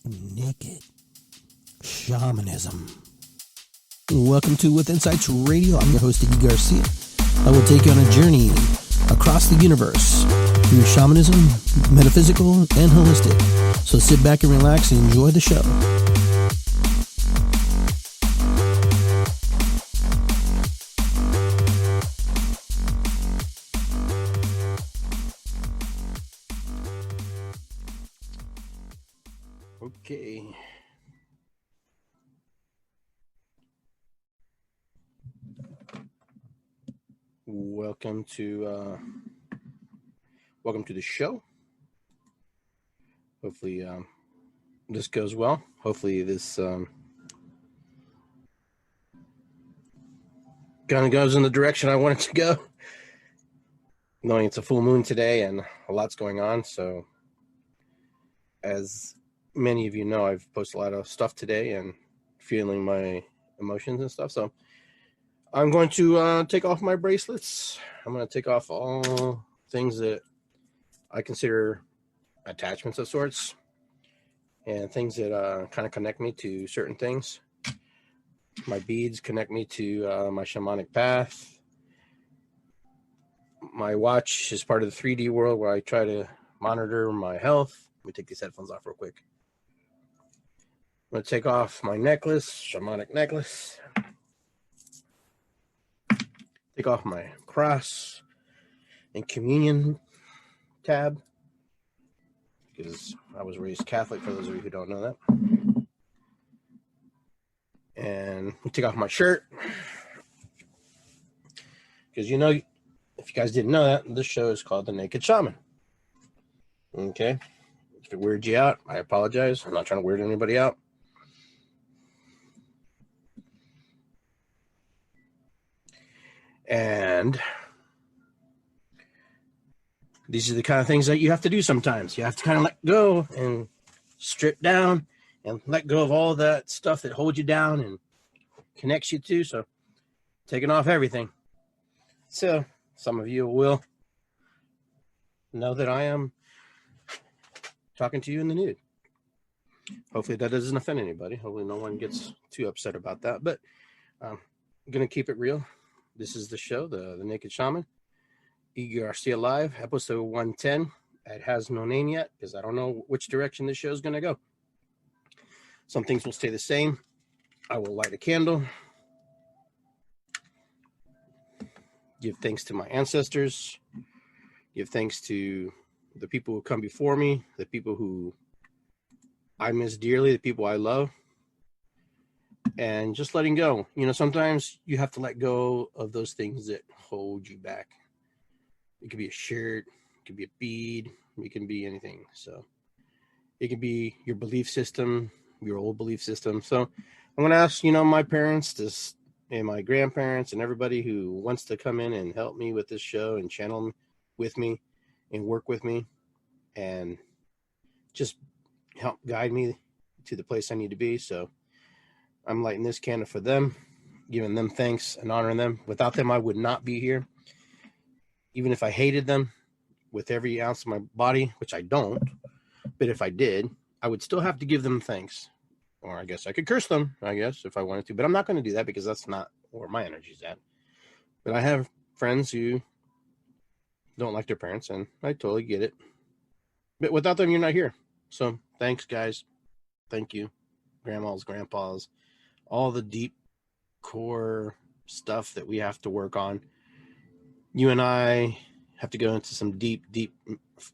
Naked Shamanism. Welcome to With Insights Radio. I'm your host, Iggy Garcia. I will take you on a journey across the universe through shamanism, metaphysical, and holistic. So sit back and relax and enjoy the show. Okay. Welcome to the show. Hopefully this goes well. Hopefully this kind of goes in the direction I want it to go. Knowing it's a full moon today and a lot's going on, so as many of you know, I've posted a lot of stuff today and feeling my emotions and stuff. So I'm going to take off my bracelets. I'm going to take off all things that I consider attachments of sorts and things that kind of connect me to certain things. My beads connect me to my shamanic path. My watch is part of the 3D world where I try to monitor my health. Let me take these headphones off real quick. I'm going to take off my necklace, shamanic necklace. Take off my cross and communion tab because I was raised Catholic, for those of you who don't know that. And take off my shirt because, you know, if you guys didn't know that, this show is called The Naked Shaman. Okay? If it weirds you out, I apologize. I'm not trying to weird anybody out. And these are the kind of things that you have to do sometimes. You have to kind of let go and strip down and let go of all that stuff that holds you down and connects you to. So taking off everything. So some of you will know that I am talking to you in the nude. Hopefully that doesn't offend anybody. Hopefully no one gets too upset about that. But I'm going to keep it real. This is the show, the Naked Shaman, Iggy Garcia Live, episode 110. It has no name yet because I don't know which direction this show is going to go. Some things will stay the same. I will light a candle, give thanks to my ancestors, give thanks to the people who come before me, the people who I miss dearly, the people I love. And just letting go. You know, sometimes you have to let go of those things that hold you back. It could be a shirt, it could be a bead, it can be anything. So it could be your belief system, your old belief system. So I'm going to ask, you know, my parents and my grandparents and everybody who wants to come in and help me with this show and channel with me and work with me and just help guide me to the place I need to be. So I'm lighting this candle for them, giving them thanks and honoring them. Without them, I would not be here. Even if I hated them with every ounce of my body, which I don't, but if I did, I would still have to give them thanks. Or I guess I could curse them, I guess, if I wanted to. But I'm not going to do that because that's not where my energy's at. But I have friends who don't like their parents, and I totally get it. But without them, you're not here. So thanks, guys. Thank you, grandmas, grandpas. All the deep core stuff that we have to work on. You and I have to go into some deep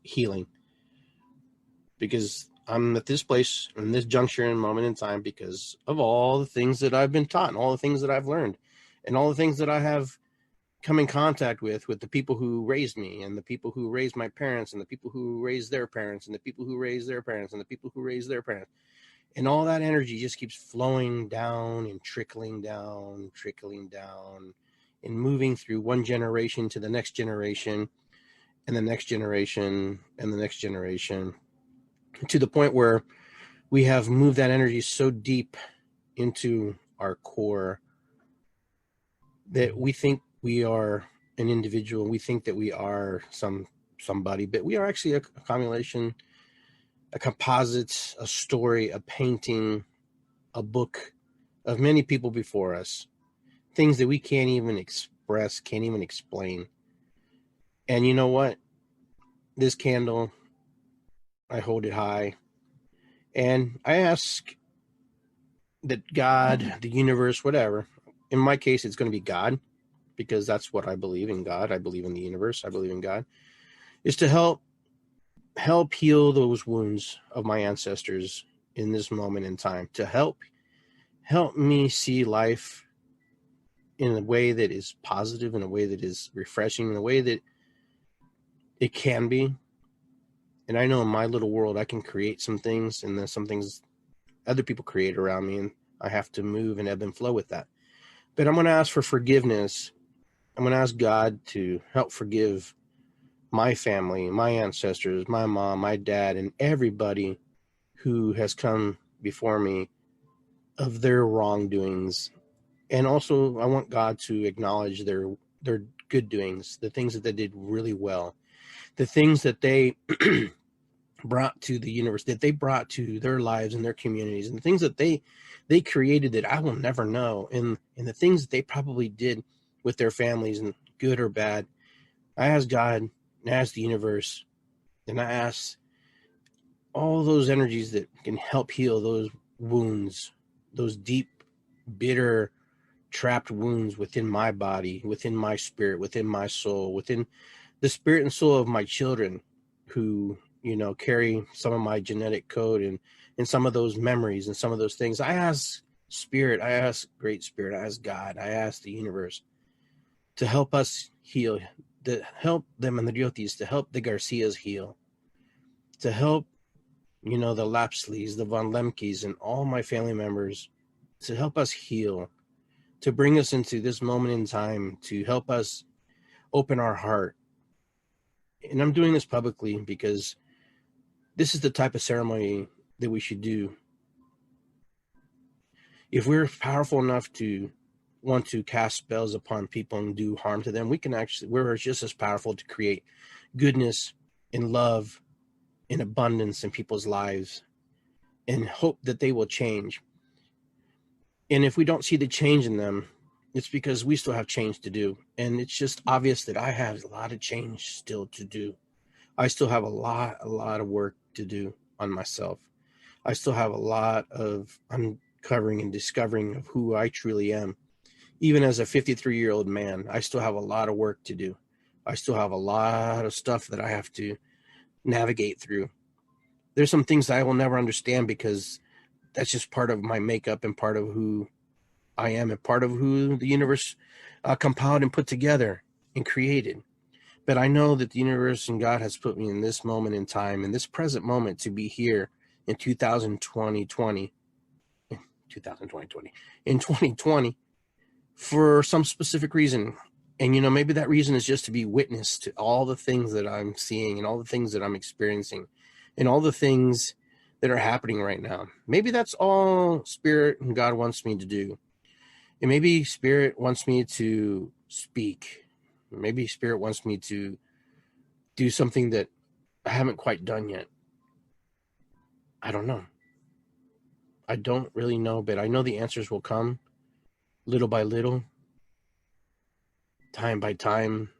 healing because I'm at this place in this juncture and moment in time because of all the things that I've been taught and all the things that I've learned and all the things that I have come in contact with the people who raised me and the people who raised my parents and the people who raised their parents and the people who raised their parents and the people who raised their parents. And all that energy just keeps flowing down and trickling down and moving through one generation to the next generation and the next generation and the next generation to the point where we have moved that energy so deep into our core that we think we are an individual. We think that we are somebody, but we are actually a accumulation a composite, a story, a painting, a book of many people before us, things that we can't even express, can't even explain. And you know what? This candle, I hold it high, and I ask that God, the universe, whatever, in my case, it's going to be God, because that's what I believe in. God, I believe in the universe, I believe in God, is to help heal those wounds of my ancestors in this moment in time, to help me see life in a way that is positive, in a way that is refreshing, in a way that it can be. And I know in my little world, I can create some things, and then some things other people create around me, and I have to move and ebb and flow with that. But I'm going to ask for forgiveness. I'm going to ask God to help forgive my family, my ancestors, my mom, my dad, and everybody who has come before me of their wrongdoings. And also, I want God to acknowledge their good doings, the things that they did really well, the things that they brought to the universe, that they brought to their lives and their communities, and the things that they created that I will never know, and the things that they probably did with their families, and good or bad. I ask God, and I ask the universe, and I ask all those energies that can help heal those wounds, those deep, bitter, trapped wounds within my body, within my spirit, within my soul, within the spirit and soul of my children, who, you know, carry some of my genetic code, and some of those memories and some of those things. I ask Spirit, I ask Great Spirit, I ask God, I ask the universe to help us heal, to help them and the Diotis, to help the Garcias heal, to help, you know, the Lapsleys, the Von Lemkes, and all my family members, to help us heal, to bring us into this moment in time, to help us open our heart. And I'm doing this publicly because this is the type of ceremony that we should do. If we're powerful enough to want to cast spells upon people and do harm to them, we're just as powerful to create goodness and love and abundance in people's lives, and hope that they will change. And if we don't see the change in them, it's because we still have change to do. And it's just obvious that I have a lot of change still to do. I still have a lot of work to do on myself. I still have a lot of uncovering and discovering of who I truly am. Even as a 53-year-old man, I still have a lot of work to do. I still have a lot of stuff that I have to navigate through. There's some things I will never understand, because that's just part of my makeup and part of who I am and part of who the universe compiled and put together and created. But I know that the universe and God has put me in this moment in time, in this present moment, to be here in 2020, in 2020, for some specific reason. And, you know, maybe that reason is just to be witness to all the things that I'm seeing, and all the things that I'm experiencing, and all the things that are happening right now. Maybe that's all Spirit and God wants me to do. And maybe Spirit wants me to speak. Maybe Spirit wants me to do something that I haven't quite done yet. I don't know. I don't really know, but I know the answers will come little by little, time by time.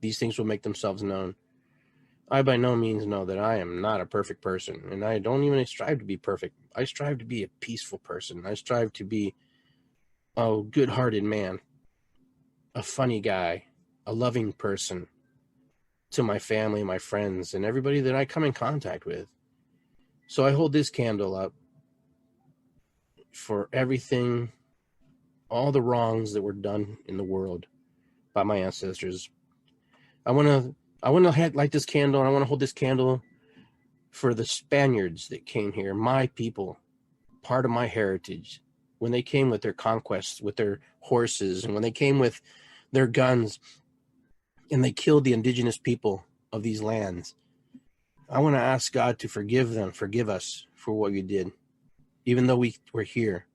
These things will make themselves known. I by no means know that I am not a perfect person, and I don't even strive to be perfect. I strive to be a peaceful person. I strive to be a good-hearted man, a funny guy, a loving person to my family, my friends, and everybody that I come in contact with. So I hold this candle up for everything, all the wrongs that were done in the world by my ancestors. I want to light this candle, and I want to hold this candle for the Spaniards that came here, my people, part of my heritage, when they came with their conquests, with their horses, and when they came with their guns, and they killed the indigenous people of these lands. I want to ask God to forgive them, forgive us for what we did, even though we were here,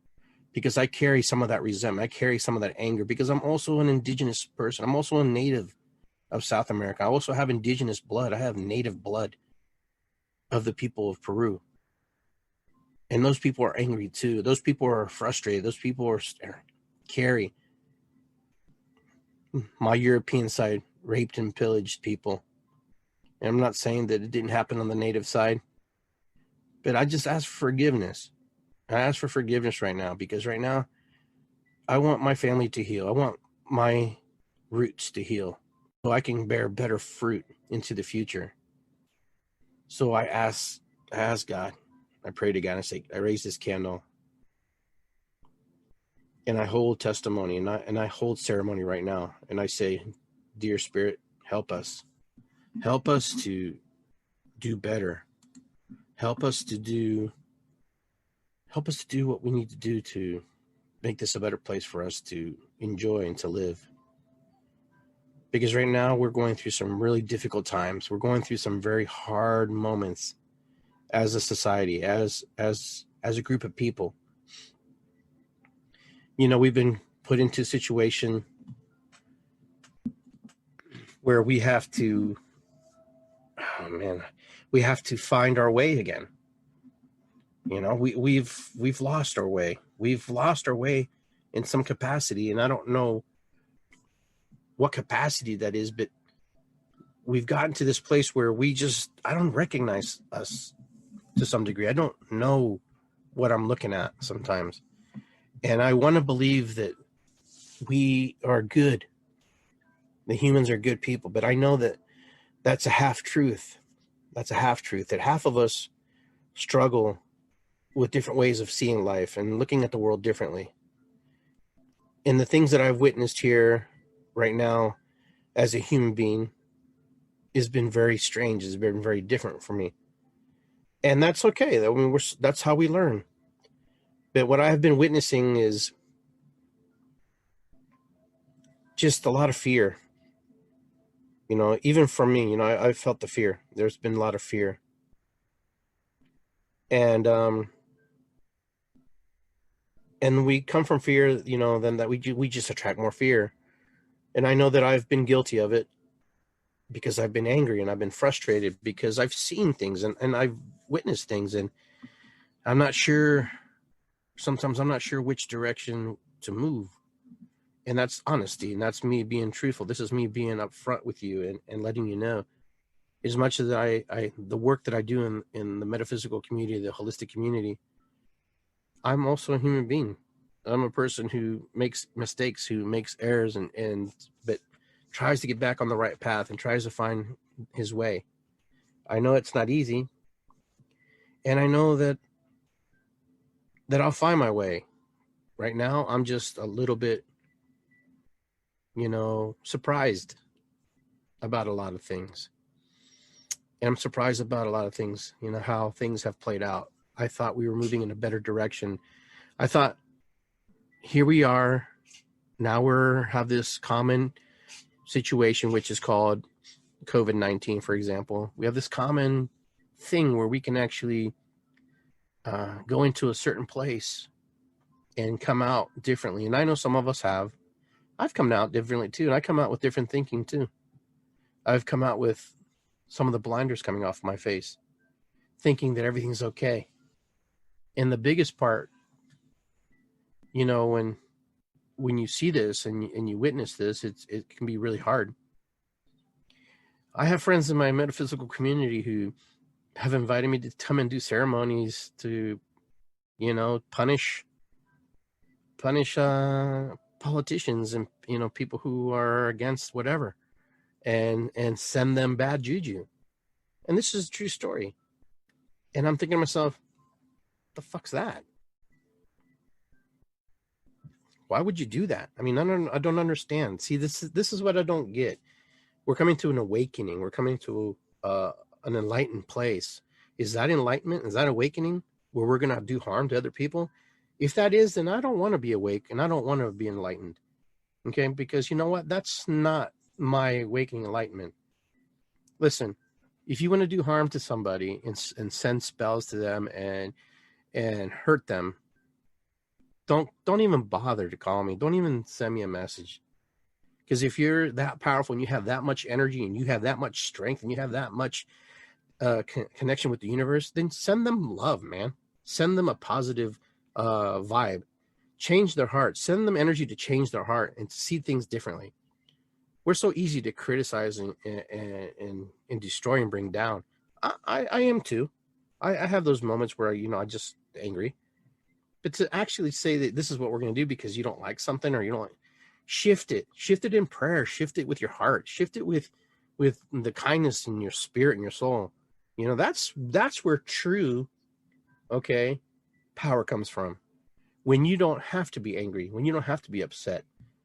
because I carry some of that resentment. I carry some of that anger, because I'm also an indigenous person. I'm also a native of South America. I also have indigenous blood. I have native blood. of the people of Peru. And those people are angry too. Those people are frustrated. Those people are carry. My European side raped and pillaged people. And I'm not saying that it didn't happen on the native side, but I just ask for forgiveness. I ask for forgiveness right now, because right now I want my family to heal. I want my roots to heal so I can bear better fruit into the future. So I ask God, I pray to God, and I say, I raise this candle and I hold testimony and I hold ceremony right now. And I say, dear Spirit, help us. Help us to do better. Help us to do what we need to do to make this a better place for us to enjoy and to live. Because right now we're going through some really difficult times. We're going through some very hard moments as a society, as a group of people. You know, we've been put into a situation where we have to, we have to find our way again. You know, we've lost our way. We've lost our way in some capacity, and I don't know what capacity that is, but we've gotten to this place where I don't recognize us to some degree. I don't know what I'm looking at sometimes. And I want to believe that we are good. The humans are good people, but I know that that's a half truth. That's a half truth, that half of us struggle with different ways of seeing life and looking at the world differently. And the things that I've witnessed here right now as a human being has been very strange. It's been very different for me. And that's okay. I mean, that's how we learn. But what I've been witnessing is just a lot of fear. You know, even for me, you know, I've felt the fear. There's been a lot of fear. And we come from fear, you know, then that we just attract more fear. And I know that I've been guilty of it because I've been angry and I've been frustrated because I've seen things and I've witnessed things, and I'm not sure, sometimes I'm not sure which direction to move. And that's honesty, and that's me being truthful. This is me being upfront with you and letting you know, as much as the work that I do in the metaphysical community, the holistic community, I'm also a human being. I'm a person who makes mistakes, who makes errors, but tries to get back on the right path and tries to find his way. I know it's not easy, and I know that I'll find my way. Right now, I'm just a little bit, you know, surprised about a lot of things. And I'm surprised about a lot of things, you know, how things have played out. I thought we were moving in a better direction. I thought, here we are. Now have this common situation, which is called COVID-19, for example. We have this common thing where we can actually go into a certain place and come out differently. And I know some of us have. I've come out differently too, and I come out with different thinking too. I've come out with some of the blinders coming off my face, thinking that everything's okay. And the biggest part, you know, when you see this and you witness this, it can be really hard. I have friends in my metaphysical community who have invited me to come and do ceremonies to, you know, punish politicians and, you know, people who are against whatever, and send them bad juju. And this is a true story. And I'm thinking to myself, the fuck's that? Why would you do that? I mean, I don't understand. See, this is what I don't get. We're coming to an awakening. We're coming to an enlightened place. Is that enlightenment? Is that awakening where we're going to do harm to other people? If that is, then I don't want to be awake and I don't want to be enlightened. Okay? Because you know what? That's not my awakening enlightenment. Listen, if you want to do harm to somebody and send spells to them and hurt them, don't even bother to call me. Don't even send me a message. Because if you're that powerful and you have that much energy and you have that much strength and you have that much connection with the universe, then send them love, man. Send them a positive vibe. Change their heart. Send them energy to change their heart and to see things differently. We're so easy to criticize and destroy and bring down. I am too. I have those moments where, I just angry. But to actually say that this is what we're going to do because you don't like something or you don't like, shift it in prayer, shift it with your heart, shift it with the kindness in your spirit and your soul. That's where true, power comes from. When you don't have to be angry, when you don't have to be upset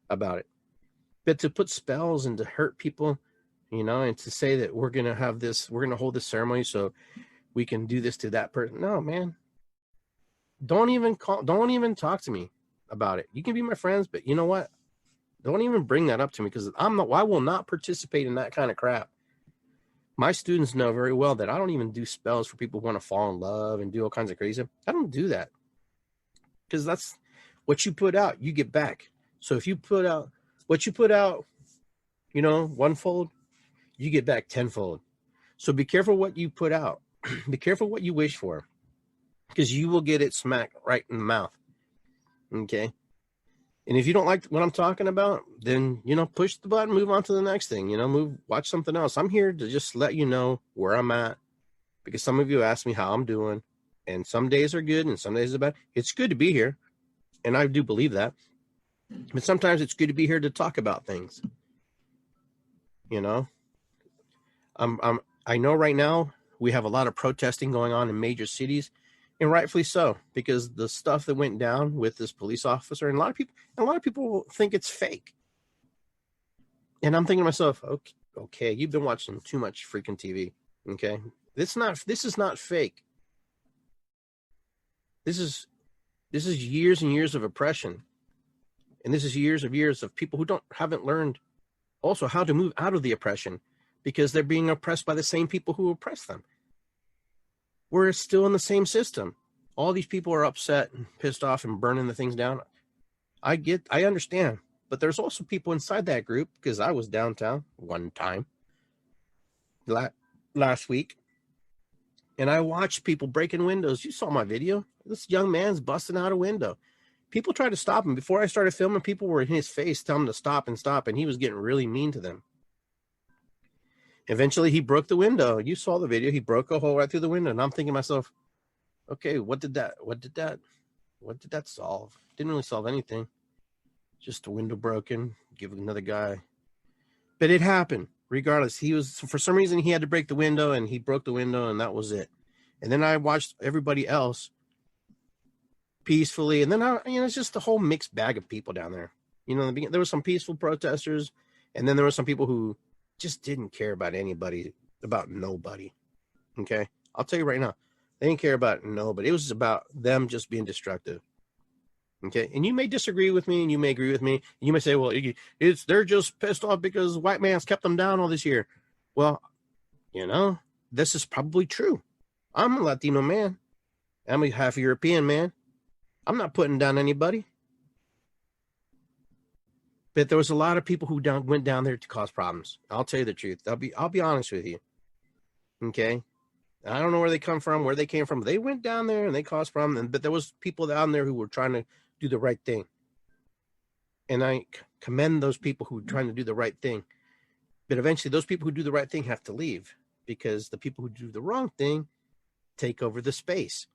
about it. But to put spells and to hurt people, and to say that we're going to hold this ceremony so we can do this to that person. No, man. Don't even talk to me about it. You can be my friends, but you know what? Don't even bring that up to me because I will not participate in that kind of crap. My students know very well that I don't even do spells for people who want to fall in love and do all kinds of crazy. I don't do that because that's what you put out, you get back. So if you put out what you put out, onefold, you get back tenfold. So be careful what you put out. Be careful what you wish for because you will get it smacked right in the mouth. Okay. And if you don't like what I'm talking about, then, push the button, move on to the next thing, watch something else. I'm here to just let you know where I'm at because some of you ask me how I'm doing and some days are good and some days are bad. It's good to be here. And I do believe that. But sometimes it's good to be here to talk about things. I know right now we have a lot of protesting going on in major cities. And rightfully so, because the stuff that went down with this police officer, and a lot of people think it's fake. And I'm thinking to myself, okay, you've been watching too much freaking TV. Okay, this is not fake. This is years and years of oppression, and this is years of people who haven't learned also how to move out of the oppression because they're being oppressed by the same people who oppress them. We're still in the same system. All these people are upset and pissed off and burning the things down. I understand. But there's also people inside that group because I was downtown one time last week. And I watched people breaking windows. You saw my video. This young man's busting out a window. People tried to stop him. Before I started filming, people were in his face telling him to stop. And he was getting really mean to them. Eventually, he broke the window. You saw the video. He broke a hole right through the window. And I'm thinking to myself, okay, what did that solve? Didn't really solve anything. Just a window broken. Give another guy. But it happened. Regardless, for some reason, he had to break the window, and he broke the window, and that was it. And then I watched everybody else peacefully. And then, it's just a whole mixed bag of people down there. There were some peaceful protesters, and then there were some people who just didn't care about anybody, about nobody. Okay? I'll tell you right now, they didn't care about nobody. It was about them just being destructive. Okay? And you may disagree with me, and you may agree with me. And you may say, well, they're just pissed off because white man's kept them down all this year. Well, this is probably true. I'm a Latino man. I'm a half European man. I'm not putting down anybody. But there was a lot of people who went down there to cause problems. I'll tell you the truth. I'll be honest with you. Okay? I don't know where they come from, where they came from. They went down there and they caused problems. But there was people down there who were trying to do the right thing. And I commend those people who are trying to do the right thing. But eventually those people who do the right thing have to leave because the people who do the wrong thing take over the space.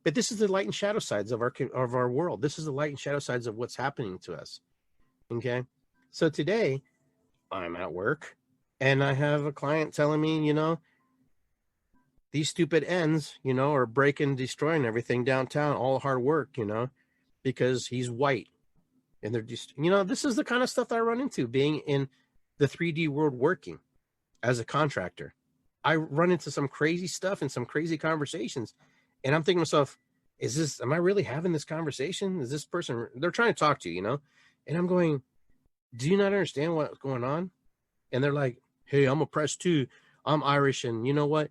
But this is the light and shadow sides of our world. This is the light and shadow sides of what's happening to us. Okay. So today I'm at work and I have a client telling me, these stupid ends, are breaking, destroying everything downtown, all hard work, because he's white. And they're just, this is the kind of stuff that I run into being in the 3D world working as a contractor. I run into some crazy stuff and some crazy conversations. And I'm thinking to myself, am I really having this conversation? Is this person, they're trying to talk to you, And I'm going, do you not understand what's going on? And they're like, hey, I'm oppressed too. I'm Irish. And you know what?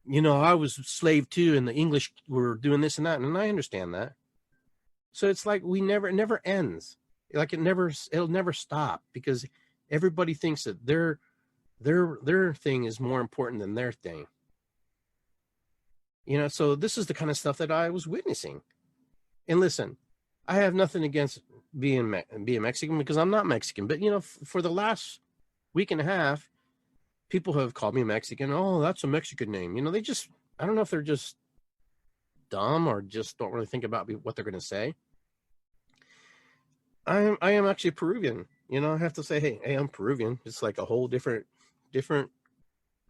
I was a slave too. And the English were doing this and that. And I understand that. So it's like it never ends. Like it'll never stop because everybody thinks that their thing is more important than their thing. So this is the kind of stuff that I was witnessing. And listen, I have nothing against being Mexican, because I'm not Mexican. But, for the last week and a half, people have called me Mexican. Oh, that's a Mexican name. I don't know if they're just dumb or just don't really think about what they're going to say. I am actually Peruvian. I have to say, hey, I'm Peruvian. It's like a whole different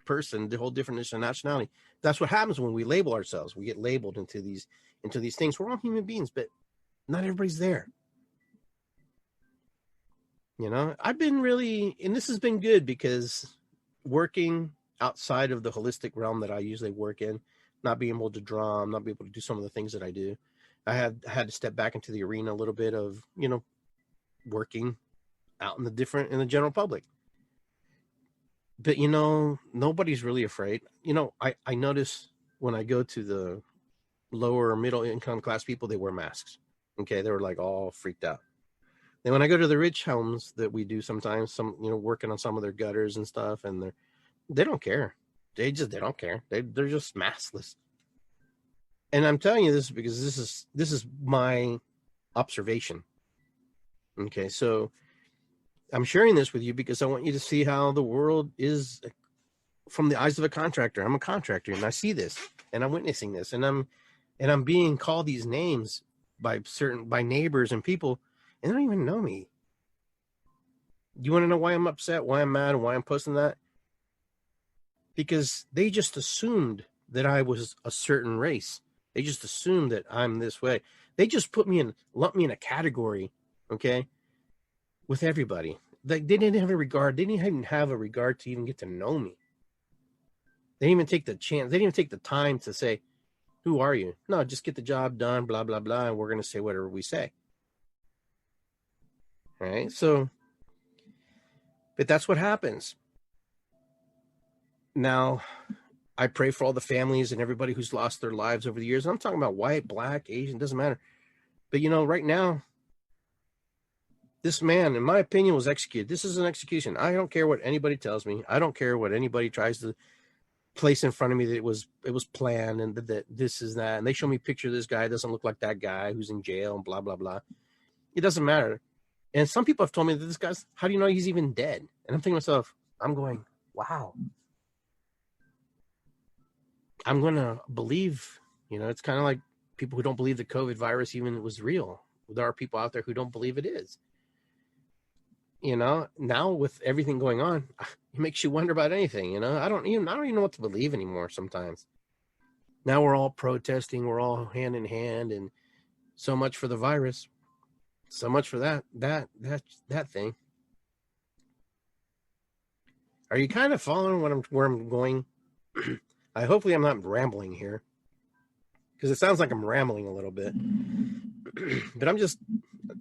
person, the whole different nationality. That's what happens when we label ourselves. We get labeled into these things. We're all human beings, but not everybody's there. I've been really, and this has been good, because working outside of the holistic realm that I usually work in, not being able to drum, not being able to do some of the things that I do, I had to step back into the arena a little bit of, working out in the general public. But, nobody's really afraid. I notice when I go to the lower middle income class people, they wear masks. Okay. They were like all freaked out. Then when I go to the rich homes that we do sometimes, working on some of their gutters and stuff, and they don't care. They don't care. They're just maskless. And I'm telling you this because this is my observation. Okay, so I'm sharing this with you because I want you to see how the world is from the eyes of a contractor. I'm a contractor, and I see this, and I'm witnessing this, and I'm being called these names by neighbors and people, and they don't even know me. You want to know why I'm upset, why I'm mad, and why I'm posting that? Because they just assumed that I was a certain race. They just assumed that I'm this way. They just lumped me in a category, okay, with everybody. They didn't have a regard. They didn't even have a regard to even get to know me. They didn't even take the chance. They didn't even take the time to say, who are you? No, just get the job done, blah, blah, blah, and we're going to say whatever we say. All right, so, but that's what happens. Now, I pray for all the families and everybody who's lost their lives over the years. And I'm talking about white, black, Asian, doesn't matter. But, right now, this man, in my opinion, was executed. This is an execution. I don't care what anybody tells me. I don't care what anybody tries to place in front of me that it was planned and that this is that. And they show me a picture of this guy. It doesn't look like that guy who's in jail and blah, blah, blah. It doesn't matter. And some people have told me that this guy's, how do you know he's even dead? And I'm thinking to myself, I'm going, wow. I'm going to believe, it's kind of like people who don't believe the COVID virus even was real. There are people out there who don't believe it is. Now with everything going on, it makes you wonder about anything. I don't even know what to believe anymore sometimes. Now we're all protesting, we're all hand in hand, and so much for the virus, so much for that thing. Are you kind of following where I'm going? Hopefully I'm not rambling here, because it sounds like I'm rambling a little bit. But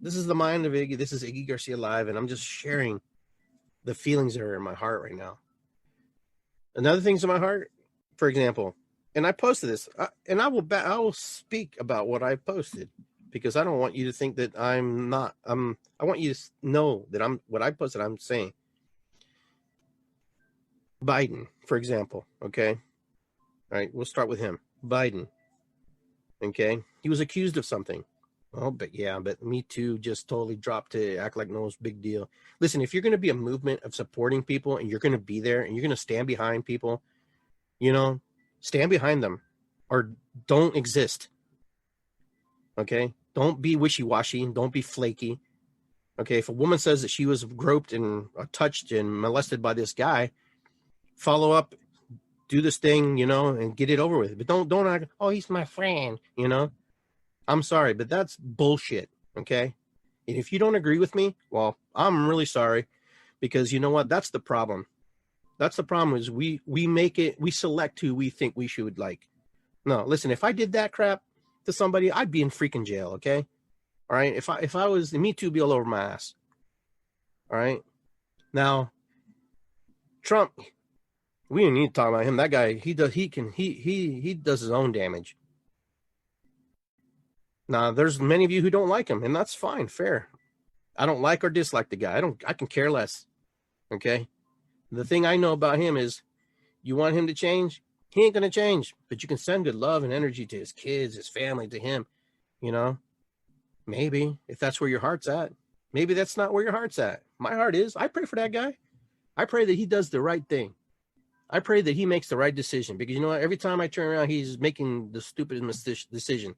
this is the mind of Iggy. This is Iggy Garcia Live, and I'm just sharing the feelings that are in my heart right now. Another thing's in my heart, for example, and I posted this, and I will speak about what I posted, because I don't want you to think that I'm not. I want you to know that what I posted, I'm saying. Biden, for example, okay? All right, we'll start with him. Biden, okay? He was accused of something. Oh, but Me Too just totally dropped to act like no big deal. Listen, if you're going to be a movement of supporting people, and you're going to be there, and you're going to stand behind people, stand behind them, or don't exist. Okay? Don't be wishy-washy. Don't be flaky. Okay? If a woman says that she was groped and touched and molested by this guy, follow up, do this thing, and get it over with. But don't act, oh, he's my friend, I'm sorry, but that's bullshit, okay? And if you don't agree with me, well, I'm really sorry, because you know what? That's the problem. That's the problem, is we select who we think we should like. No, listen, if I did that crap to somebody, I'd be in freaking jail, okay? All right? If I was, Me Too be all over my ass. All right? Now, Trump, we don't need to talk about him. That guy, he does his own damage. Now, there's many of you who don't like him, and that's fine, fair. I don't like or dislike the guy. I can care less. Okay? The thing I know about him is, you want him to change? He ain't going to change, but you can send good love and energy to his kids, his family, to him, you know, maybe if that's where your heart's at. Maybe that's not where your heart's at. My heart is. I pray for that guy. I pray that he does the right thing. I pray that he makes the right decision, because you know what? Every time I turn around, he's making the stupidest decision.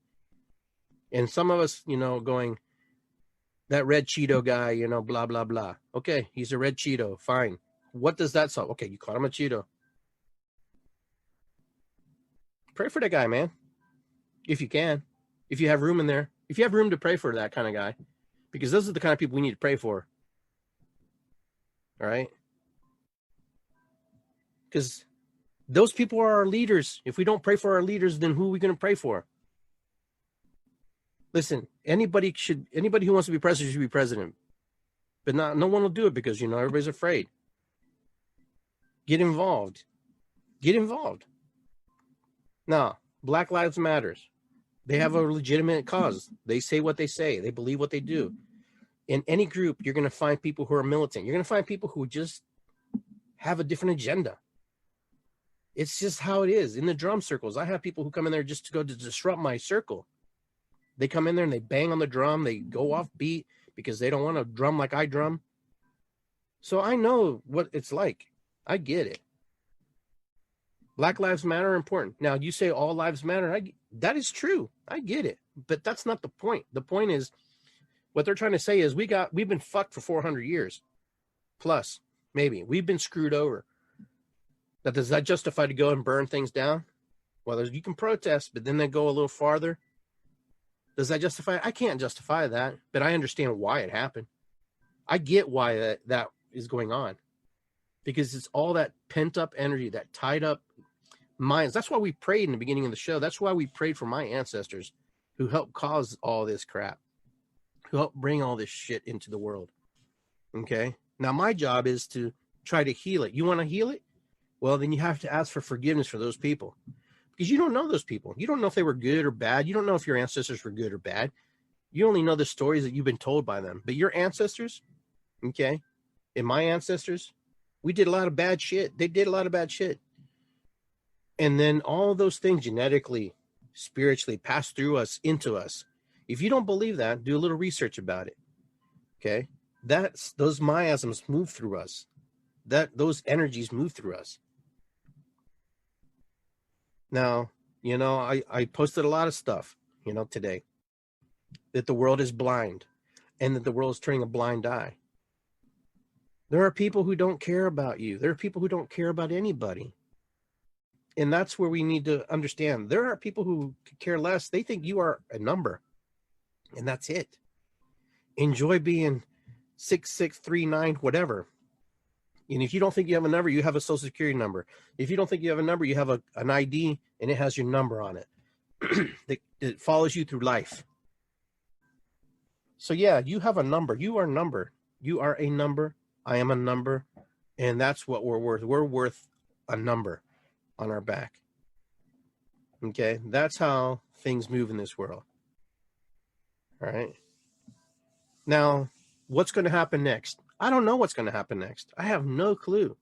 And some of us, you know, going, that red Cheeto guy, you know, blah, blah, blah. Okay, he's a red Cheeto. Fine. What does that solve? Okay, you call him a Cheeto. Pray for that guy, man. If you can. If you have room in there. If you have room to pray for that kind of guy. Because those are the kind of people we need to pray for. All right? Because those people are our leaders. If we don't pray for our leaders, then who are we going to pray for? Listen, anybody who wants to be president should be president. But no one will do it because, you know, everybody's afraid. Get involved. Get involved. Now, Black Lives Matters. They have a legitimate cause. They say what they say. They believe what they do. In any group, you're going to find people who are militant. You're going to find people who just have a different agenda. It's just how it is. In the drum circles, I have people who come in there just to go to disrupt my circle. They come in there and they bang on the drum. They go off beat because they don't want to drum like I drum. So I know what it's like. I get it. Black Lives Matter are important. Now, you say all lives matter. That is true. I get it. But that's not the point. The point is, what they're trying to say is we've been fucked for 400 years. Plus, maybe. We've been screwed over. Now, does that justify to go and burn things down? Well, you can protest, but then they go a little farther. Does that justify it? I can't justify that, but I understand why it happened. I get why that is going on. Because it's all that pent-up energy, that tied-up minds. That's why we prayed in the beginning of the show. That's why we prayed for my ancestors who helped cause all this crap, who helped bring all this shit into the world. Okay? Now, my job is to try to heal it. You want to heal it? Well, then you have to ask for forgiveness for those people. Because you don't know those people. You don't know if they were good or bad. You don't know if your ancestors were good or bad. You only know the stories that you've been told by them. But your ancestors, okay, and my ancestors, we did a lot of bad shit. They did a lot of bad shit. And then all those things genetically, spiritually pass through us, into us. If you don't believe that, do a little research about it. Okay? Those miasms move through us. Those energies move through us. Now, you know, I posted a lot of stuff, you know, today, that the world is blind and that the world is turning a blind eye. There are people who don't care about you. There are people who don't care about anybody. And that's where we need to understand. There are people who care less. They think you are a number. And that's it. Enjoy being 6639, whatever. And if you don't think you have a number, you have a social security number. If you don't think you have a number, you have an ID and it has your number on it. It follows you through life. So yeah, you have a number. You are numbered. You are a number. I am a number. And that's what we're worth. We're worth a number on our back. Okay? That's how things move in this world. All right? Now, what's going to happen next? I don't know what's going to happen next. I have no clue.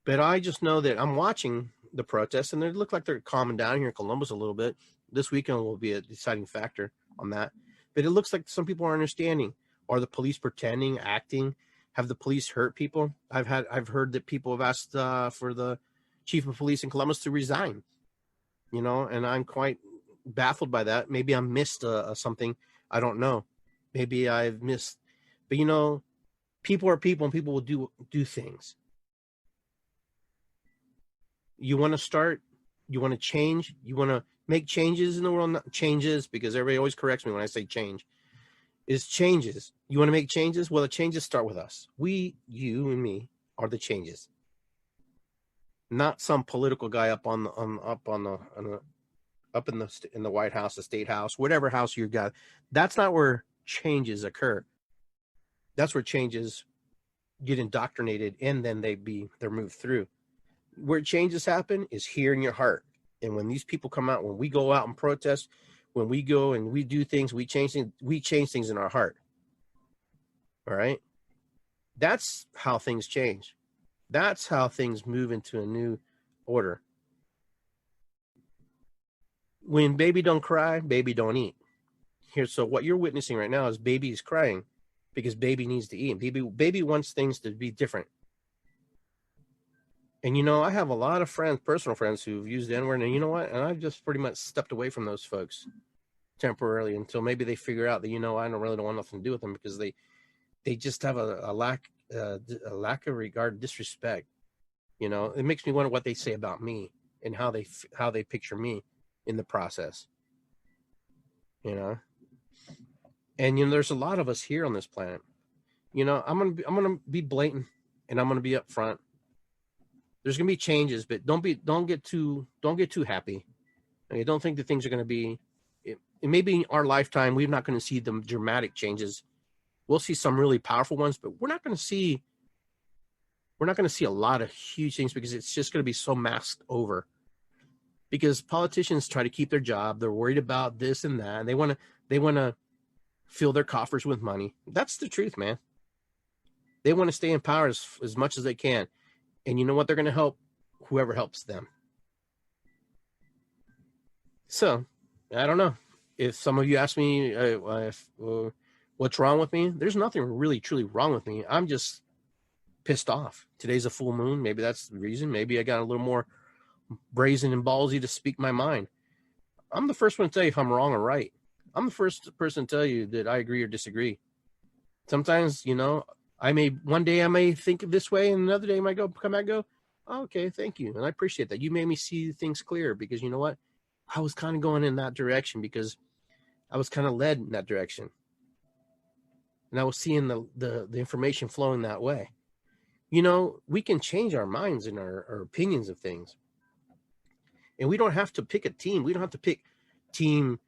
But I just know that I'm watching the protests, and they look like they're calming down here in Columbus a little bit. This weekend will be a deciding factor on that. But it looks like some people are understanding. Are the police pretending, acting? Have the police hurt people? I've heard that people have asked for the chief of police in Columbus to resign. You know, and I'm quite baffled by that. Maybe I missed something. I don't know. Maybe I've missed. But, you know, people are people, and people will do things. You want to start, you want to change, you want to make changes in the world, not changes, because everybody always corrects me when I say change. Is changes. You want to make changes? Well, the changes start with us. We, you and me, are the changes. Not some political guy up in the White House, the State House, whatever house you got. That's not where changes occur. That's where changes get indoctrinated, and then they're moved through. Where changes happen is here in your heart. And when these people come out, when we go out and protest, when we go and we do things, we change things in our heart. All right? That's how things change. That's how things move into a new order. When baby don't cry, baby don't eat. Here, so what you're witnessing right now is baby is crying because baby needs to eat. Baby wants things to be different. And I have a lot of friends, personal friends, who've used the N-word, and you know what? And I've just pretty much stepped away from those folks temporarily until maybe they figure out that I don't want nothing to do with them, because they just have a lack of regard, disrespect. It makes me wonder what they say about me and how they picture me in the process. And there's a lot of us here on this planet. I'm gonna be blatant, and I'm gonna be upfront. There's gonna be changes, but don't get too happy. I don't think that things are gonna be. It may be in our lifetime we're not going to see the dramatic changes. We'll see some really powerful ones, but we're not going to see a lot of huge things, because it's just going to be so masked over. Because politicians try to keep their job, they're worried about this and that, and they want to fill their coffers with money. That's the truth, man. They want to stay in power as much as they can, and you know what? They're going to help whoever helps them. So, I don't know. If some of you ask me what's wrong with me, there's nothing really truly wrong with me. I'm just pissed off. Today's a full moon. Maybe that's the reason. Maybe I got a little more brazen and ballsy to speak my mind. I'm the first one to tell you if I'm wrong or right. I'm the first person to tell you that I agree or disagree. Sometimes, one day I may think this way, and another day I might come back and go, oh, okay, thank you. And I appreciate that. You made me see things clear, because you know what? I was kind of going in that direction because I was kind of led in that direction. And I was seeing the information flowing that way. We can change our minds and our opinions of things. And we don't have to pick a team. We don't have to pick team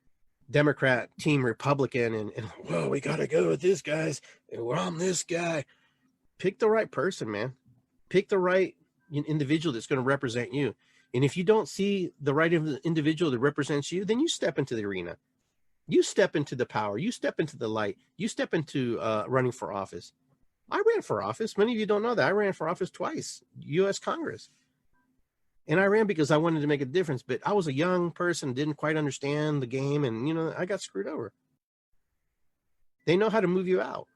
Democrat, team Republican, and well, we got to go with this guys. And I'm this guy. Pick the right person, man. Pick the right individual that's going to represent you. And if you don't see the right individual that represents you, then you step into the arena. You step into the power. You step into the light. You step into running for office. I ran for office. Many of you don't know that. I ran for office twice, U.S. Congress. And I ran because I wanted to make a difference. But I was a young person, didn't quite understand the game, and, I got screwed over. They know how to move you out.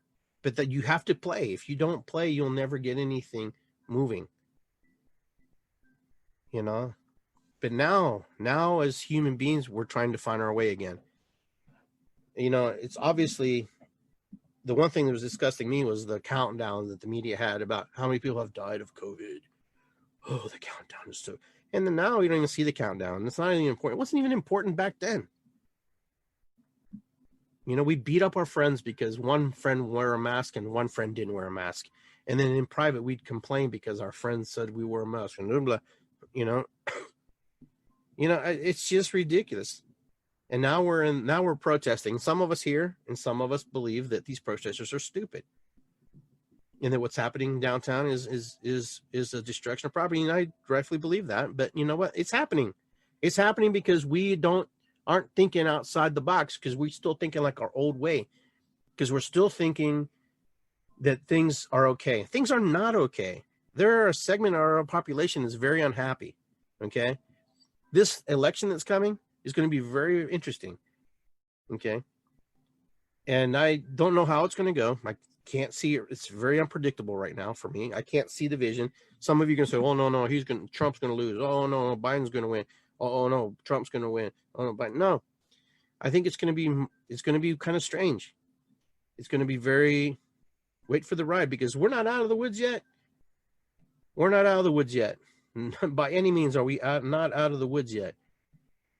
But that you have to play. If you don't play, you'll never get anything moving. But now as human beings, we're trying to find our way again. It's obviously the one thing that was disgusting me was the countdown that the media had about how many people have died of COVID. Oh, the countdown is so. And then now you don't even see the countdown. It's not even important. It wasn't even important back then. We beat up our friends because one friend wore a mask and one friend didn't wear a mask. And then in private, we'd complain because our friends said we wore a mask. And blah, blah, it's just ridiculous. And now we're protesting. Some of us here and some of us believe that these protesters are stupid, and that what's happening downtown is a destruction of property. And I rightfully believe that. But you know what? It's happening. It's happening because we aren't thinking outside the box, because we're still thinking like our old way, because we're still thinking that things are okay. Things are not okay. There are a segment of our population that's very unhappy. Okay, this election that's coming is going to be very interesting. Okay. And I don't know how it's going to go. I can't see it. It's very unpredictable right now for me. I can't see the vision. Some of you can say, oh, no, Trump's going to lose. Oh, no, Biden's going to win. Oh, no, Trump's going to win. Oh, no, Biden. No, I think it's going to be kind of strange. It's going to be very, wait for the ride, because we're not out of the woods yet. We're not out of the woods yet. By any means are we not out of the woods yet.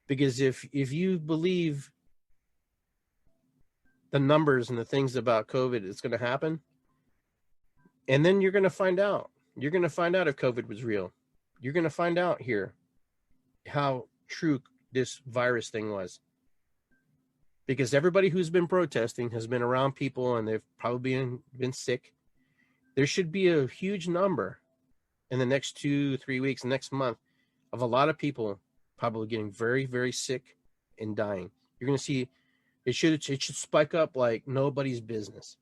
Because if you believe the numbers and the things about COVID, it's going to happen. And then you're going to find out. You're going to find out if COVID was real. You're going to find out here how true this virus thing was. Because everybody who's been protesting has been around people, and they've probably been sick. There should be a huge number in the next 2-3 weeks, next month, of a lot of people probably getting very, very sick and dying. You're going to see it should spike up like nobody's business.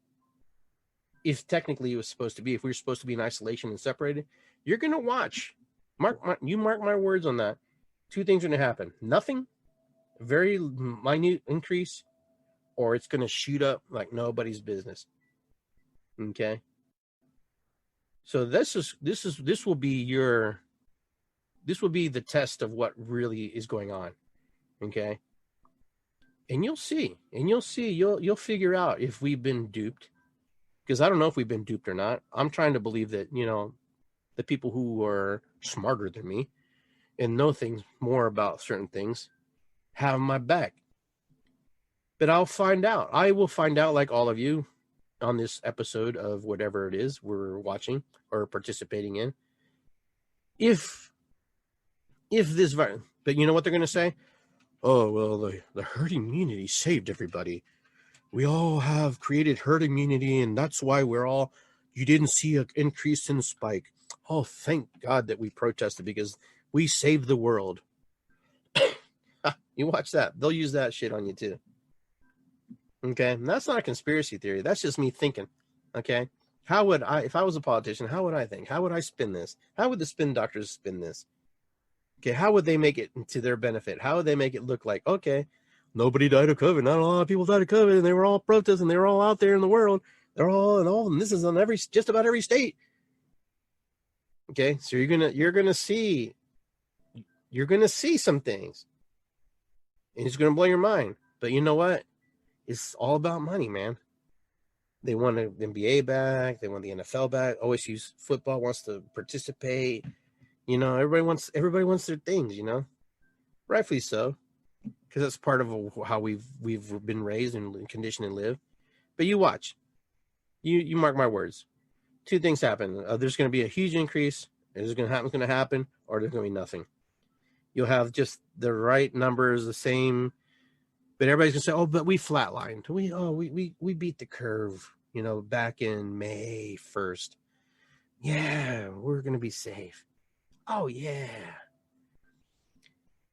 If technically it was supposed to be, if we were supposed to be in isolation and separated, you're going to watch. Mark my words on that. Two things are going to happen. Nothing, very minute increase, or it's going to shoot up like nobody's business. Okay. So this will be the test of what really is going on. Okay. And you'll figure out if we've been duped, because I don't know if we've been duped or not. I'm trying to believe that, the people who are smarter than me and know things more about certain things have my back. But I'll find out. I will find out, like all of you, on this episode of whatever it is we're watching or participating in. If this virus, but you know what they're going to say? Oh, well, the herd immunity saved everybody. We all have created herd immunity, and that's why you didn't see an increase in spike. Oh, thank God that we protested, because we saved the world. You watch that. They'll use that shit on you too. Okay. And that's not a conspiracy theory. That's just me thinking. Okay. How would I, if I was a politician, how would I think? How would I spin this? How would the spin doctors spin this? Okay. How would they make it to their benefit? How would they make it look like, okay, nobody died of COVID. Not a lot of people died of COVID, and they were all protesting. They were all out there in the world. And this is on just about every state. Okay. So you're going to see some things, and it's going to blow your mind. But you know what? It's all about money, man. They want the NBA back. They want the NFL back. OSU's football wants to participate. Everybody wants their things, rightfully so, because that's part of how we've been raised and conditioned and live. But you watch, you mark my words. Two things happen. There's going to be a huge increase. It's going to happen, or there's going to be nothing. You'll have just the right numbers, the same. But everybody's gonna say, "Oh, but we flatlined. We beat the curve, back in May 1st. Yeah, we're gonna be safe. Oh yeah,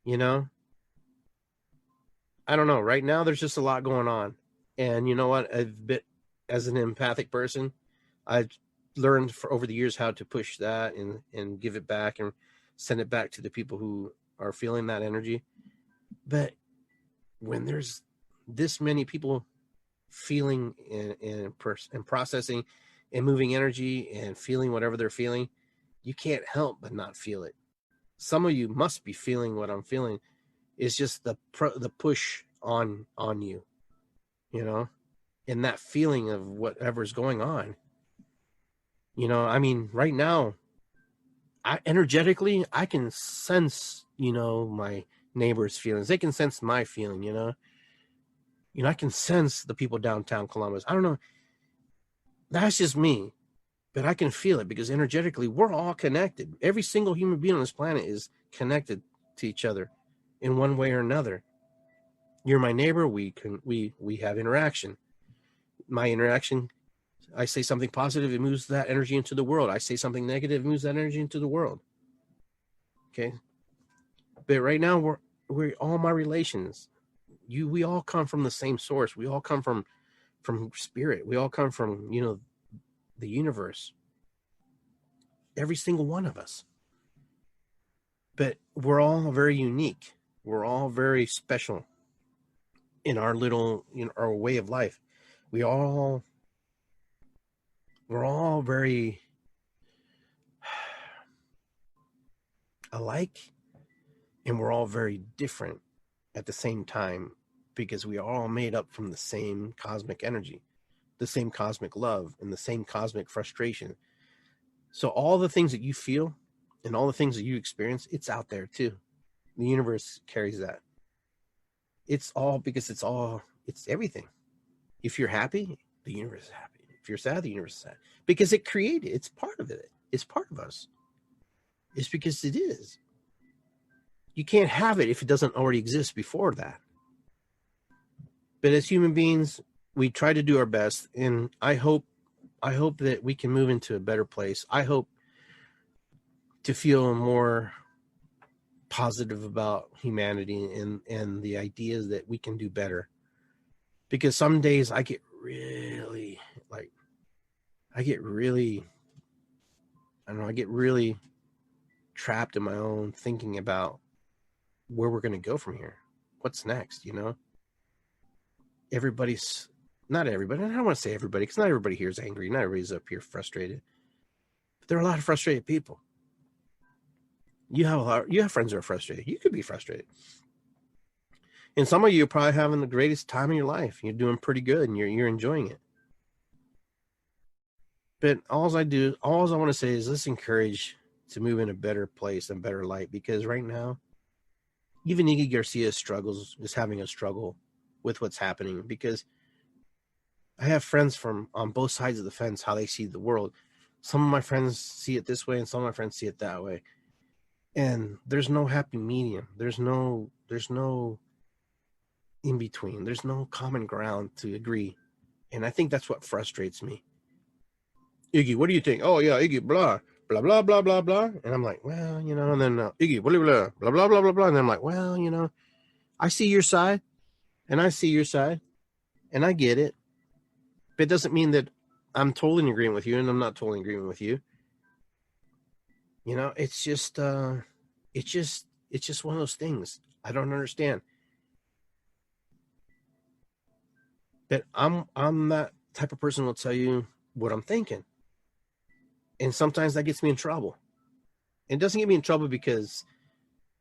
I don't know. Right now, there's just a lot going on, and you know what? As an empathic person, I've learned over the years how to push that and give it back and send it back to the people who are feeling that energy. But when there's this many people feeling and processing and moving energy and feeling whatever they're feeling, you can't help but not feel it. Some of you must be feeling what I'm feeling. It's just the push on you, and that feeling of whatever's going on. I mean, right now, energetically, I can sense, my neighbors' feelings. They can sense my feeling, I can sense the people downtown Columbus. I don't know. That's just me, but I can feel it because energetically we're all connected. Every single human being on this planet is connected to each other in one way or another. You're my neighbor. We have interaction. My interaction, I say something positive, it moves that energy into the world. I say something negative, it moves that energy into the world. Okay. But right now we're all my relations. We all come from the same source. We all come from spirit. We all come from, the universe. Every single one of us. But we're all very unique. We're all very special in our little, our way of life. We're all very alike, and we're all very different at the same time, because we are all made up from the same cosmic energy, the same cosmic love, and the same cosmic frustration. So all the things that you feel and all the things that you experience, it's out there too. The universe carries that. It's all because it's everything. If you're happy, the universe is happy. If you're sad, the universe is sad. Because it created, it's part of it. It's part of us. It's because it is. You can't have it if it doesn't already exist before that. But as human beings, we try to do our best, and I hope that we can move into a better place. I hope to feel more positive about humanity and the ideas that we can do better. Because some days I get really trapped in my own thinking about where we're going to go from here. what's next, not everybody, and I don't want to say everybody, because not everybody here is angry, not everybody's up here frustrated, but there are a lot of frustrated people. You have friends who are frustrated. You could be frustrated. And some of you are probably having the greatest time of your life. You're doing pretty good and you're enjoying it. But all I want to say is let's encourage to move in a better place and better light, because right now, even Iggy Garcia is having a struggle with what's happening, because I have friends from on both sides of the fence, how they see the world. Some of my friends see it this way and some of my friends see it that way. And there's no happy medium. There's no in between. There's no common ground to agree. And I think that's what frustrates me. Iggy, what do you think? Oh yeah, Iggy, blah, blah, blah, blah, blah, blah. And I'm like, well, and then Iggy, blah, blah, blah, blah, blah, blah, blah. And I'm like, well, I see your side and I see your side and I get it. But it doesn't mean that I'm totally in agreement with you and I'm not totally in agreement with you. It's just one of those things. I don't understand. But I'm that type of person who will tell you what I'm thinking. And sometimes that gets me in trouble. It doesn't get me in trouble because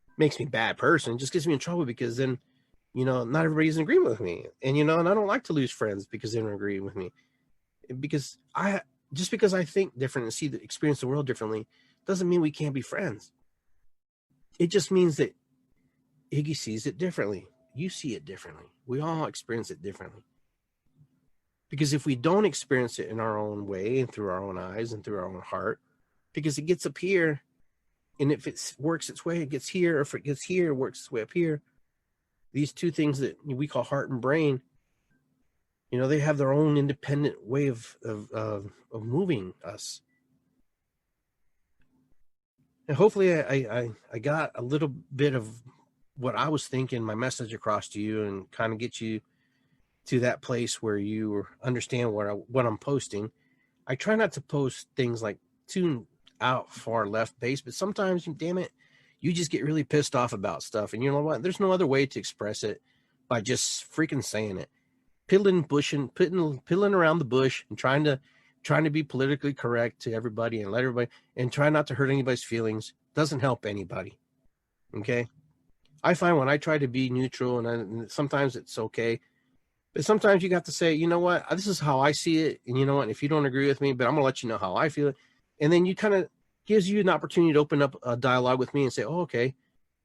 it makes me a bad person. It just gets me in trouble because then, not everybody's in agreement with me. And, and I don't like to lose friends because they don't agree with me. Because I think different and experience the world differently doesn't mean we can't be friends. It just means that Iggy sees it differently. You see it differently. We all experience it differently. Because if we don't experience it in our own way and through our own eyes and through our own heart, because it gets up here, and if it works its way, it gets here. Or if it gets here, it works its way up here. These two things that we call heart and brain, they have their own independent way of moving us. And hopefully I got a little bit of what I was thinking, my message across to you, and kind of get you to that place where you understand what I'm posting. I try not to post things like too out far left base, but sometimes, damn it, you just get really pissed off about stuff. And you know what? There's no other way to express it by just freaking saying it. Piddling around the bush and trying to be politically correct to everybody and let everybody, and try not to hurt anybody's feelings doesn't help anybody. Okay? I find when I try to be neutral, and sometimes it's okay, but sometimes you got to say, you know what, this is how I see it. And you know what, if you don't agree with me, but I'm going to let you know how I feel it. And then you kind of gives you an opportunity to open up a dialogue with me and say, oh, okay,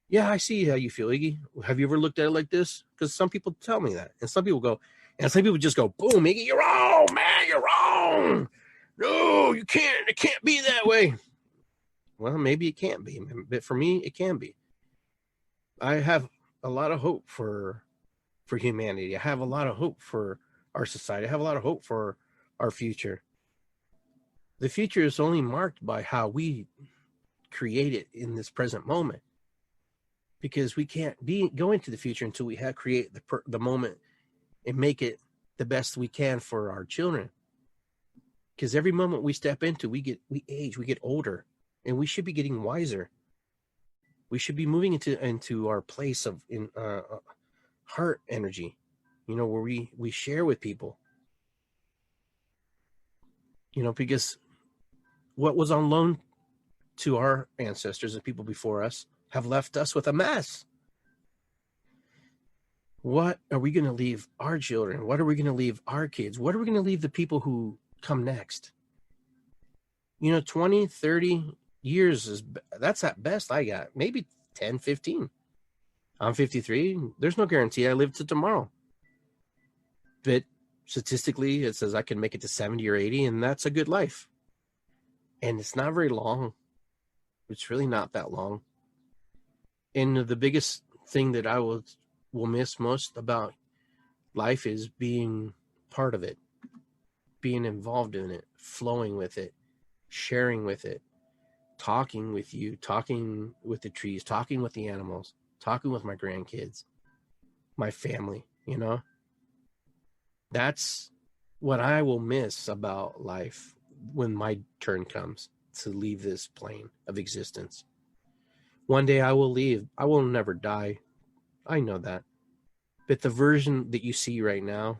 yeah, I see how you feel, Iggy. Have you ever looked at it like this? Because some people tell me that. And some people just go, boom, Iggy, you're wrong, man, you're wrong. No, you can't. It can't be that way. Well, maybe it can't be. But for me, it can be. I have a lot of hope for humanity. I have a lot of hope for our society. I have a lot of hope for our future. The future is only marked by how we create it in this present moment, because we can't go into the future until we have create the moment and make it the best we can for our children. Because every moment we step into, we age, we get older, and we should be getting wiser. We should be moving into our place of heart energy, where we share with people, because what was on loan to our ancestors and people before us have left us with a mess. What are we going to leave our children? What are we going to leave our kids? What are we going to leave the people who come next? 20, 30 years that's at best I got. Maybe 10, 15. I'm 53. There's no guarantee I live to tomorrow. But statistically, it says I can make it to 70 or 80, and that's a good life. And it's not very long. It's really not that long. And the biggest thing that I will miss most about life is being part of it, being involved in it, flowing with it, sharing with it, talking with you, talking with the trees, talking with the animals, talking with my grandkids, my family, That's what I will miss about life when my turn comes to leave this plane of existence. One day I will leave. I will never die. I know that. But the version that you see right now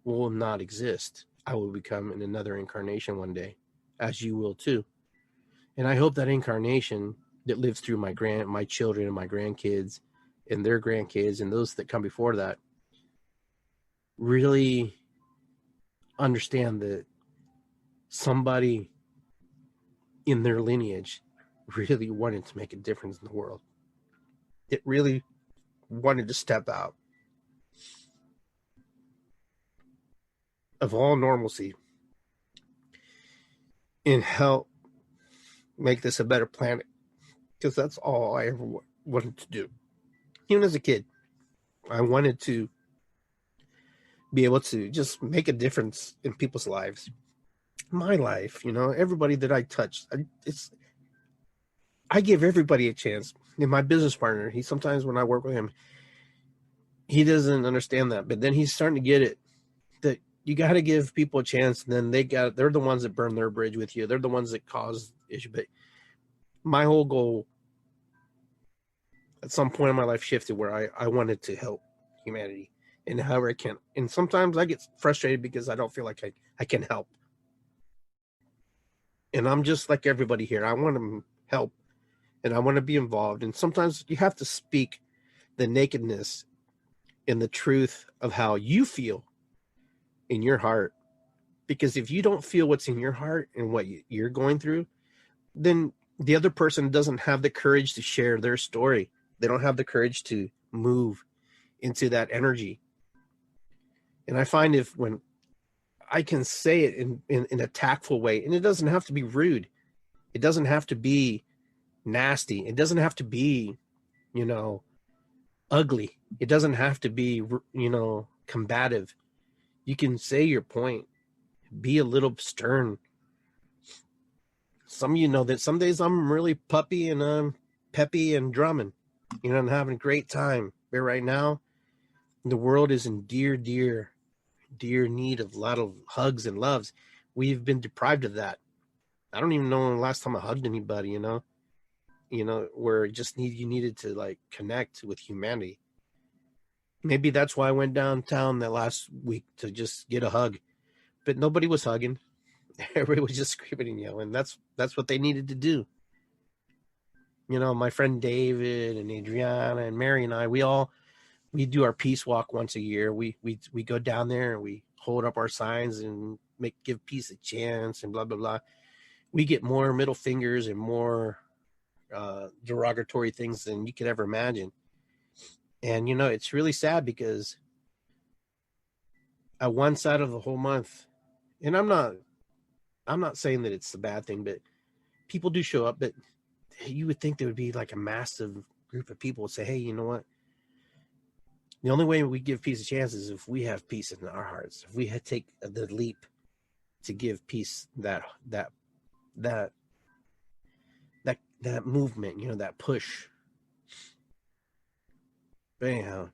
will not exist. I will become in another incarnation one day, as you will too. And I hope that incarnation that lives through my children and my grandkids and their grandkids and those that come before that really understand that somebody in their lineage really wanted to make a difference in the world. It really wanted to step out of all normalcy and help make this a better planet, because that's all I ever wanted to do. Even as a kid, I wanted to be able to just make a difference in people's lives. My life, everybody that I touched, I give everybody a chance. And my business partner, he sometimes when I work with him, he doesn't understand that, but then he's starting to get it, that you got to give people a chance. And then they're the ones that burn their bridge with you. They're the ones that cause issue. But my whole goal at some point in my life shifted where I wanted to help humanity and however I can. And sometimes I get frustrated because I don't feel like I can help. And I'm just like everybody here. I want to help and I want to be involved. And sometimes you have to speak the nakedness and the truth of how you feel in your heart. Because if you don't feel what's in your heart and what you're going through, then the other person doesn't have the courage to share their story. They don't have the courage to move into that energy. And I find when I can say it in a tactful way, and it doesn't have to be rude. It doesn't have to be nasty. It doesn't have to be, ugly. It doesn't have to be, combative. You can say your point. Be a little stern. Some of you know that some days I'm really puppy and I'm peppy and drumming. I'm having a great time. But right now, the world is in dear need of a lot of hugs and loves. We've been deprived of that. I don't even know the last time I hugged anybody, where you needed to like connect with humanity. Maybe that's why I went downtown that last week to just get a hug, but nobody was hugging. Everybody was just screaming and yelling. That's what they needed to do. My friend David and Adriana and Mary and I, we do our peace walk once a year. We go down there and we hold up our signs and give peace a chance and blah, blah, blah. We get more middle fingers and more derogatory things than you could ever imagine. And, it's really sad because at one side of the whole month, and I'm not saying that it's a bad thing, but people do show up, but you would think there would be like a massive group of people would say, hey, you know what? The only way we give peace a chance is if we have peace in our hearts. If we take the leap to give peace that movement, that push. But anyhow,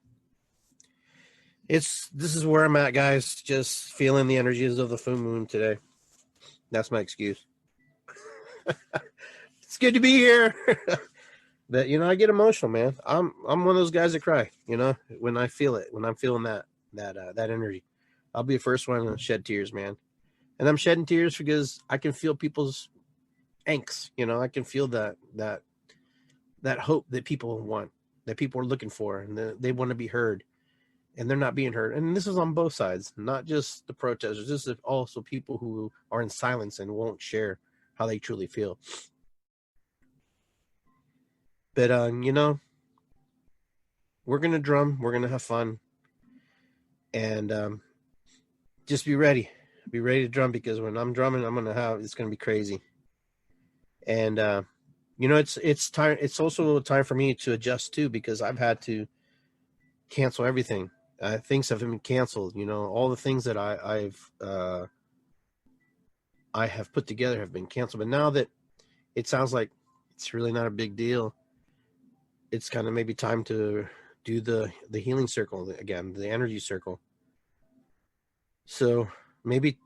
this is where I'm at, guys. Just feeling the energies of the full moon today. That's my excuse. It's good to be here. But I get emotional, man. I'm one of those guys that cry, when I feel it, when I'm feeling that energy. I'll be the first one to shed tears, man. And I'm shedding tears because I can feel people's angst. I can feel that hope that people want, that people are looking for, and they want to be heard, and they're not being heard. And this is on both sides, not just the protesters. This is also people who are in silence and won't share how they truly feel. But, we're going to drum. We're going to have fun. And just be ready. Be ready to drum, because when I'm drumming, it's going to be crazy. And, it's time. It's also a time for me to adjust too, because I've had to cancel everything. Things have been canceled. All the things that I have put together have been canceled. But now that it sounds like it's really not a big deal, it's kind of maybe time to do the healing circle again, the energy circle. So maybe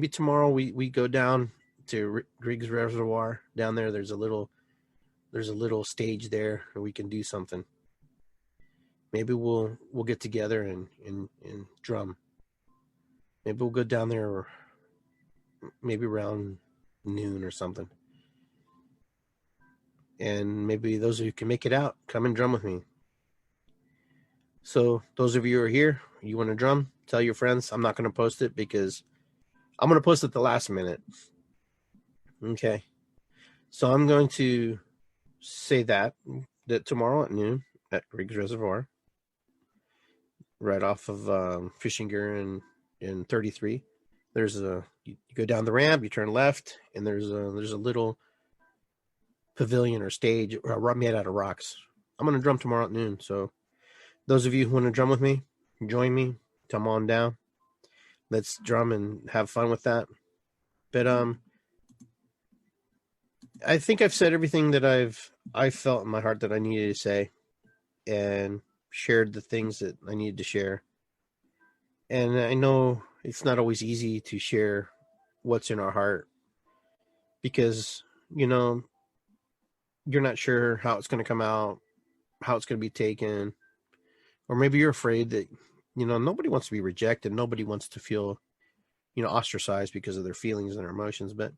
tomorrow we go down to Griggs Reservoir down there. There's a little stage there where we can do something. maybe we'll get together and drum. Maybe we'll go down there maybe around noon or something. And maybe those of you who can make it out, come and drum with me. So those of you who are here, you want to drum, tell your friends. I'm not going to post it because I'm going to post it the last minute. Okay. So I'm going to say that tomorrow at noon at Riggs Reservoir, right off of Fishing Gear in 33. There's you go down the ramp, you turn left, and there's a little pavilion or stage made out of rocks. I'm going to drum tomorrow at noon. So those of you who want to drum with me, join me. Come on down. Let's drum and have fun with that. But I think I've said everything that I felt in my heart that I needed to say, and shared the things that I needed to share. And I know it's not always easy to share what's in our heart because, you're not sure how it's going to come out, how it's going to be taken, or maybe you're afraid that, nobody wants to be rejected. Nobody wants to feel, ostracized because of their feelings and their emotions. But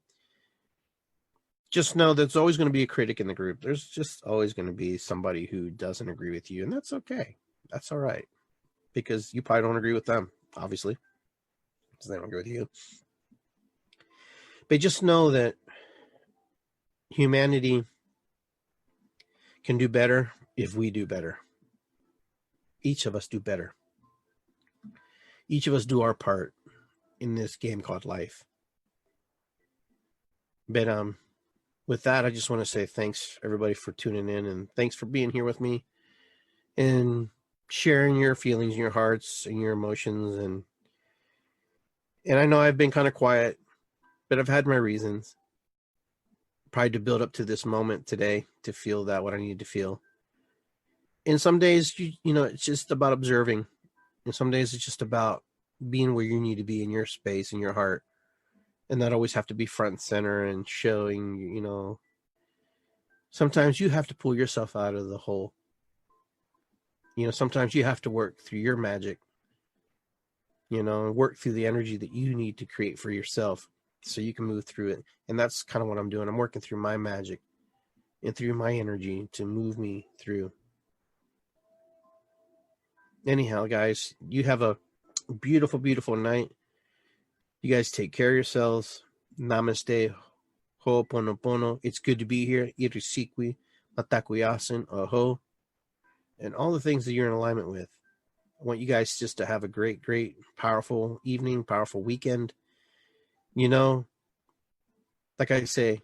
just know there's always going to be a critic in the group. There's just always going to be somebody who doesn't agree with you. And that's okay. That's all right. Because you probably don't agree with them, obviously, because they don't agree with you. But just know that humanity can do better if we do better. Each of us do better. Each of us do our part in this game called life. But with that, I just want to say thanks, everybody, for tuning in, and thanks for being here with me and sharing your feelings, your hearts, and your emotions. And I know I've been kind of quiet, but I've had my reasons, probably to build up to this moment today, to feel that what I need to feel. And some days, it's just about observing. And some days it's just about being where you need to be in your space, in your heart. And not always have to be front and center and showing, sometimes you have to pull yourself out of the hole. Sometimes you have to work through your magic, work through the energy that you need to create for yourself so you can move through it. And that's kind of what I'm doing. I'm working through my magic and through my energy to move me through. Anyhow, guys, you have a beautiful, beautiful night. You guys take care of yourselves. Namaste. Ho'oponopono. It's good to be here. Irisikwi. Matakuyasin. Aho. And all the things that you're in alignment with. I want you guys just to have a great, great, powerful evening, powerful weekend. Like I say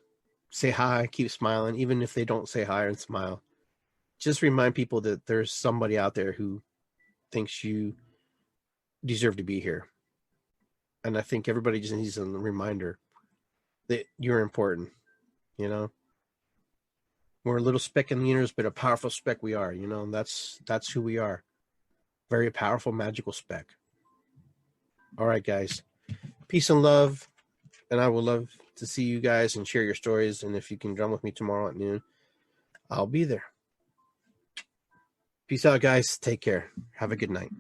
hi, keep smiling, even if they don't say hi and smile. Just remind people that there's somebody out there who thinks you deserve to be here. And I think everybody just needs a reminder that you're important. We're a little speck in the universe, but a powerful speck we are. That's who we are. Very powerful, magical speck. All right, guys. Peace and love. And I would love to see you guys and share your stories. And if you can drum with me tomorrow at noon, I'll be there. Peace out, guys. Take care. Have a good night.